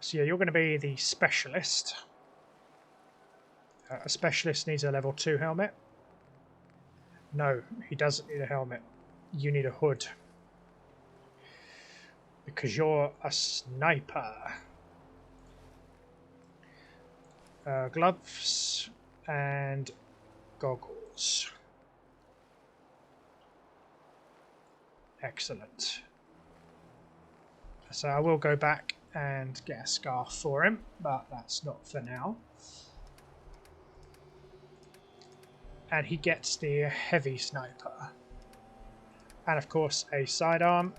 So yeah, you're going to be the specialist. A specialist needs a level 2 helmet. No, he doesn't need a helmet. You need a hood. Because you're a sniper. Gloves and goggles. Excellent. So I will go back and get a scarf for him, but that's not for now. And he gets the heavy sniper. And of course a sidearm.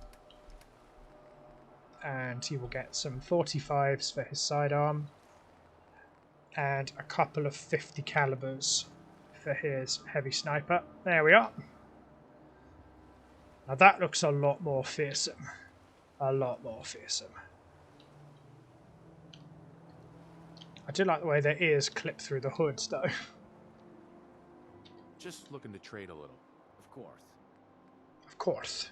And he will get some 45s for his sidearm. And a couple of 50 calibers for his heavy sniper. There we are. Now that looks a lot more fearsome. A lot more fearsome. I do like the way their ears clip through the hoods though. Just looking to trade a little, of course. Of course.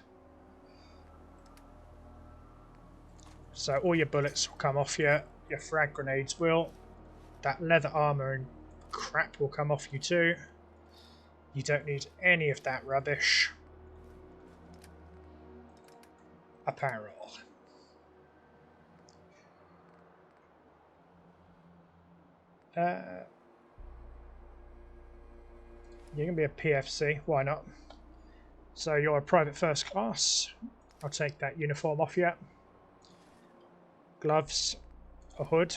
So all your bullets will come off you. Your frag grenades will. That leather armor and crap will come off you too. You don't need any of that rubbish. Apparel. You're going to be a PFC, why not? So you're a private first class. I'll take that uniform off you. Gloves, a hood,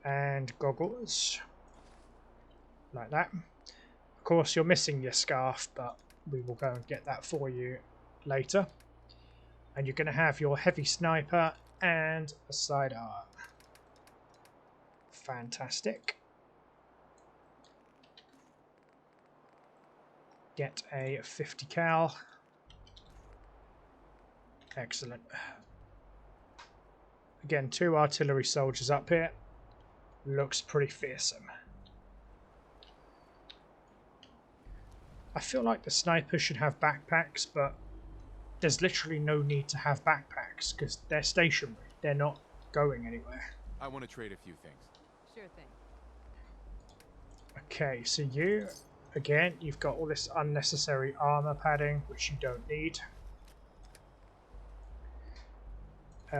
and goggles. Like that. Of course, you're missing your scarf, but we will go and get that for you later. And you're going to have your heavy sniper and a sidearm. Fantastic. Get a 50 cal. Excellent. Again, 2 artillery soldiers up here. Looks pretty fearsome. I feel like the snipers should have backpacks, but there's literally no need to have backpacks because they're stationary. They're not going anywhere. I want to trade a few things. Sure thing. Okay, so you, again, you've got all this unnecessary armor padding, which you don't need.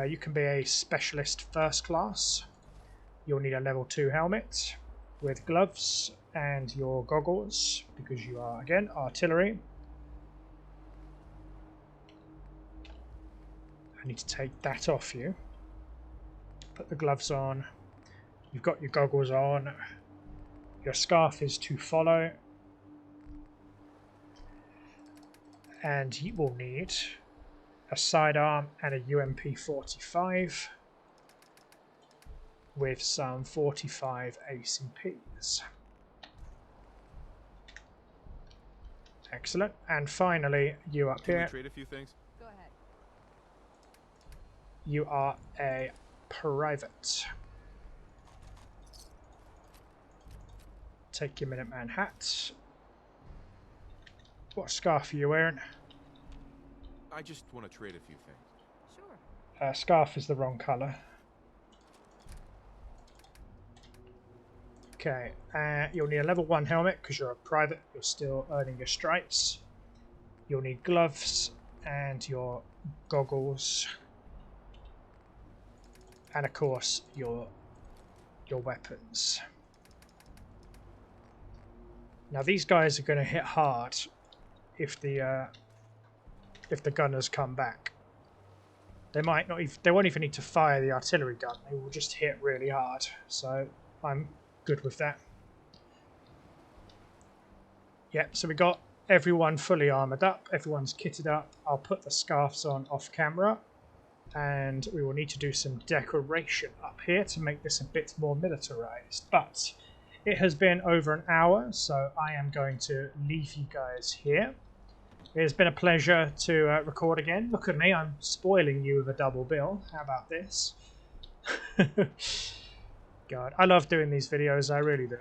You can be a specialist first class. You'll need a level 2 helmet with gloves and your goggles because you are, again, artillery. I need to take that off you. Put the gloves on. You've got your goggles on. Your scarf is to follow. And you will need a sidearm and a UMP-45 with some 45 ACPs. Excellent. And finally, you up Can we here. trade a few things? Go ahead. You are a private. Take your Minuteman hat. What scarf are you wearing? I just want to trade a few things. Sure. Scarf is the wrong colour. Okay, you'll need a level 1 helmet because you're a private. You're still earning your stripes. You'll need gloves and your goggles. And of course, your weapons. Now these guys are going to hit hard if the gunners come back. They might not. They won't even need to fire the artillery gun. They will just hit really hard. So I'm good with that. Yep. So we got everyone fully armored up. Everyone's kitted up. I'll put the scarves on off camera, and we will need to do some decoration up here to make this a bit more militarized. But it has been over an hour, so I am going to leave you guys here. It has been a pleasure to record again. Look at me, I'm spoiling you with a double bill. How about this? God, I love doing these videos, I really do.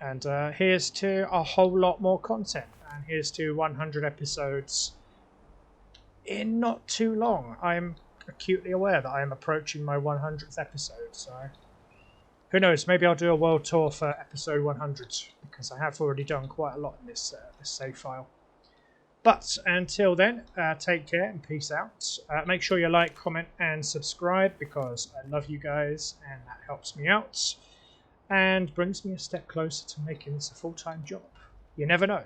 And here's to a whole lot more content. and here's to 100 episodes in not too long. I'm acutely aware that I am approaching my 100th episode, so who knows, maybe I'll do a world tour for episode 100, because I have already done quite a lot in this save file. But until then, take care and peace out. Make sure you like, comment and subscribe, because I love you guys and that helps me out and brings me a step closer to making this a full-time job. You never know.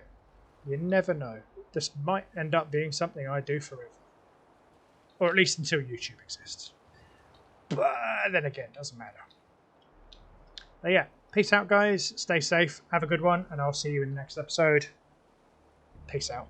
You never know. This might end up being something I do forever. Or at least until YouTube exists. But then again, doesn't matter. But yeah, peace out guys, stay safe, have a good one, and I'll see you in the next episode. Peace out.